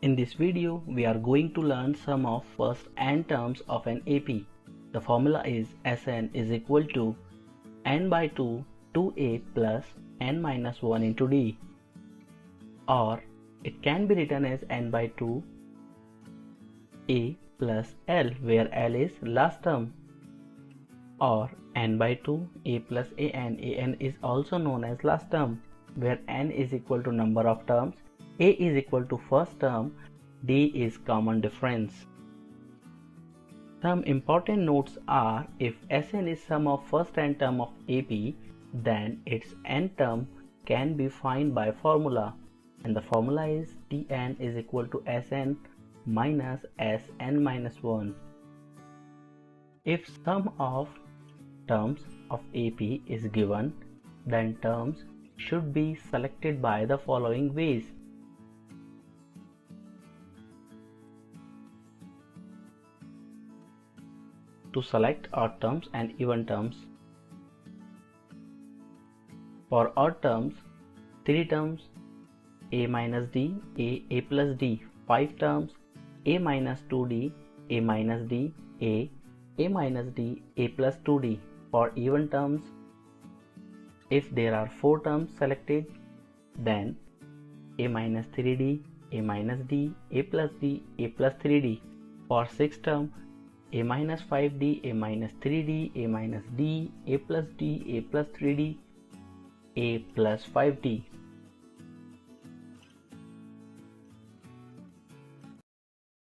In this video, we are going to learn sum of first n terms of an AP. The formula is Sn is equal to n by 2 2a plus n minus 1 into d, or it can be written as n by 2 a plus l, where l is last term, or n by 2 a plus an. An is also known as last term, where n is equal to number of terms, a is equal to first term, d is common difference. Some important notes are: if Sn is sum of first n term of AP, then its n term can be found by formula, and the formula is Tn is equal to Sn minus Sn minus 1. If sum of terms of AP is given, then terms should be selected by the following ways. To select odd terms and even terms. For odd terms, 3 terms, a minus d, a plus d. 5 terms, a minus 2d, a minus d, a minus d, a plus 2d. For even terms, if there are 4 terms selected, then a minus 3d, a minus d, a plus d, a plus 3d. For 6 term, a minus 5d, a minus 3d, a minus d, a plus d, a plus 3d, a plus 5d.